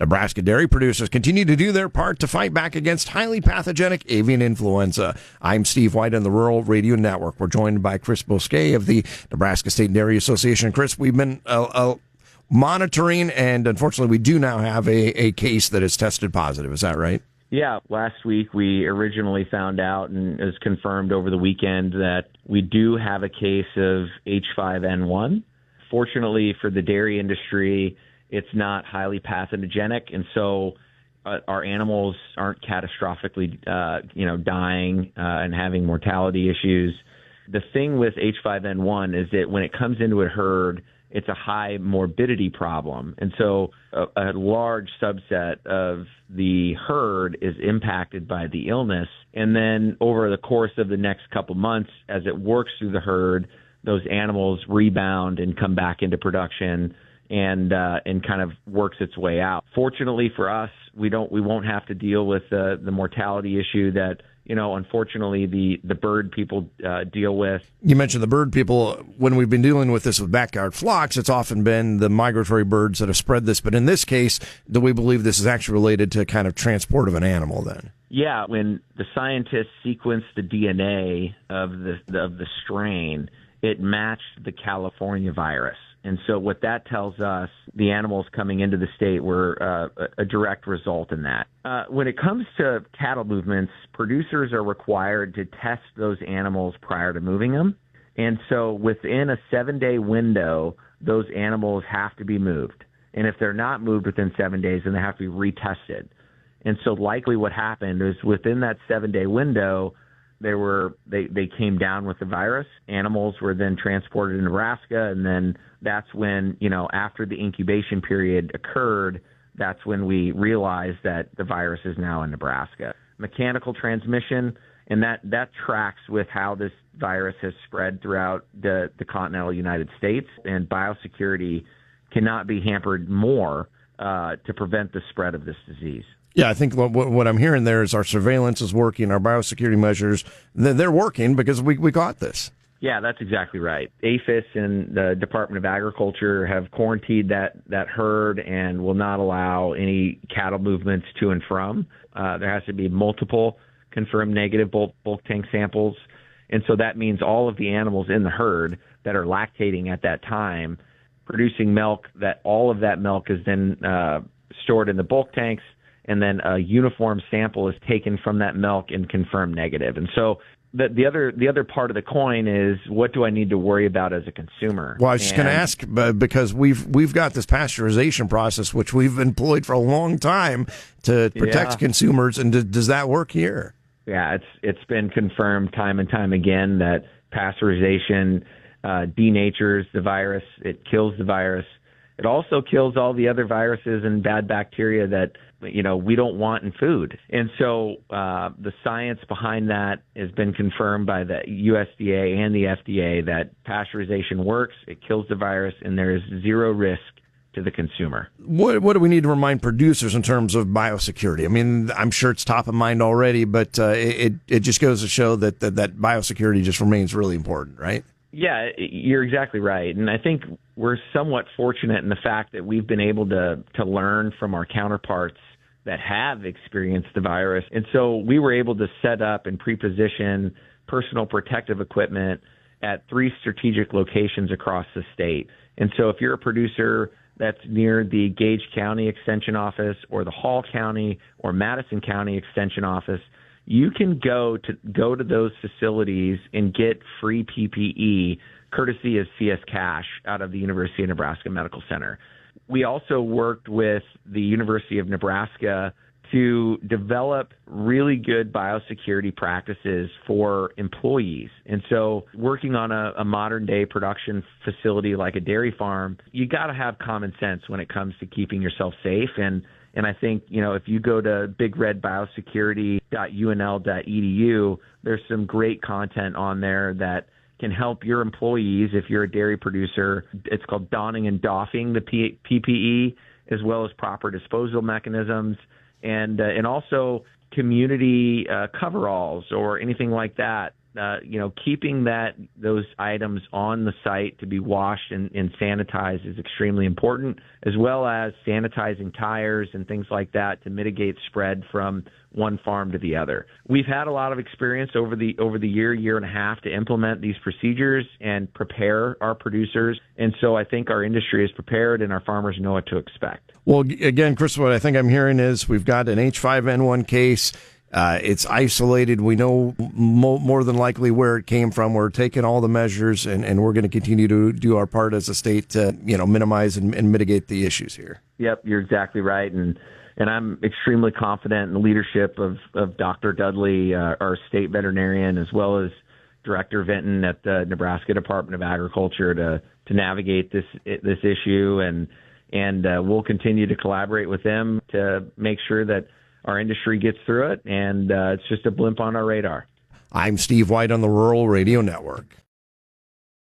Nebraska dairy producers continue to do their part to fight back against highly pathogenic avian influenza. I'm Steve White on the Rural Radio Network. We're joined by Kris Bosquet of the Nebraska State Dairy Association. Kris, we've been monitoring, and unfortunately we do now have a case that is tested positive. Is that right? Yeah, last week we originally found out, and it was confirmed over the weekend, that we do have a case of H5N1. Fortunately for the dairy industry, it's not highly pathogenic, and so our animals aren't catastrophically, dying and having mortality issues. The thing with H5N1 is that when it comes into a herd, it's a high morbidity problem. And so a large subset of the herd is impacted by the illness. And then over the course of the next couple months, as it works through the herd, those animals rebound and come back into production and kind of works its way out. Fortunately for us, we won't have to deal with the mortality issue that, unfortunately, the bird people deal with. You mentioned the bird people. When we've been dealing with this with backyard flocks, it's often been the migratory birds that have spread this. But in this case, do we believe this is actually related to kind of transport of an animal then? Yeah, when the scientists sequenced the DNA of the strain, it matched the California virus. And so what that tells us, the animals coming into the state were a direct result in that. When it comes to cattle movements, producers are required to test those animals prior to moving them. And so within a 7-day window, those animals have to be moved. And if they're not moved within 7 days, then they have to be retested. And so likely what happened is within that 7-day window, they came down with the virus. Animals were then transported to Nebraska, and then that's when, after the incubation period occurred, that's when we realized that the virus is now in Nebraska. Mechanical transmission, and that tracks with how this virus has spread throughout the continental United States, and biosecurity cannot be hampered more to prevent the spread of this disease. Yeah, I think what I'm hearing there is our surveillance is working, our biosecurity measures, they're working because we got this. Yeah, that's exactly right. APHIS and the Department of Agriculture have quarantined that herd and will not allow any cattle movements to and from. There has to be multiple confirmed negative bulk tank samples. And so that means all of the animals in the herd that are lactating at that time, producing milk, that all of that milk is then stored in the bulk tanks, and then a uniform sample is taken from that milk and confirmed negative. And so the other part of the coin is, what do I need to worry about as a consumer? Well, I was just going to ask, because we've got this pasteurization process, which we've employed for a long time to protect consumers, and does that work here? Yeah, it's been confirmed time and time again that pasteurization denatures the virus. It kills the virus. It also kills all the other viruses and bad bacteria that we don't want in food. And so the science behind that has been confirmed by the USDA and the FDA that pasteurization works, it kills the virus, and there is zero risk to the consumer. What do we need to remind producers in terms of biosecurity? I mean, I'm sure it's top of mind already, but it just goes to show that biosecurity just remains really important, right? Yeah, you're exactly right. And I think we're somewhat fortunate in the fact that we've been able to learn from our counterparts that have experienced the virus. And so we were able to set up and pre-position personal protective equipment at 3 strategic locations across the state. And so if you're a producer that's near the Gage County Extension Office or the Hall County or Madison County Extension Office, you can go to those facilities and get free PPE courtesy of CS Cash out of the University of Nebraska Medical Center. We also worked with the University of Nebraska to develop really good biosecurity practices for employees. And so working on a modern day production facility like a dairy farm, you got to have common sense when it comes to keeping yourself safe. And I think, if you go to bigredbiosecurity.unl.edu, there's some great content on there that can help your employees if you're a dairy producer. It's called donning and doffing the PPE, as well as proper disposal mechanisms, and also community coveralls or anything like that keeping those items on the site to be washed and sanitized is extremely important, as well as sanitizing tires and things like that to mitigate spread from one farm to the other. We've had a lot of experience over the year and a half to implement these procedures and prepare our producers. And so I think our industry is prepared and our farmers know what to expect. Well, again, Kris, what I think I'm hearing is we've got an H5N1 case. It's isolated. We know more than likely where it came from. We're taking all the measures, and we're going to continue to do our part as a state to minimize and mitigate the issues here. Yep, you're exactly right. And I'm extremely confident in the leadership of Dr. Dudley, our state veterinarian, as well as Director Vinton at the Nebraska Department of Agriculture to navigate this issue. And we'll continue to collaborate with them to make sure that our industry gets through it, and it's just a blimp on our radar. I'm Steve White on the Rural Radio Network.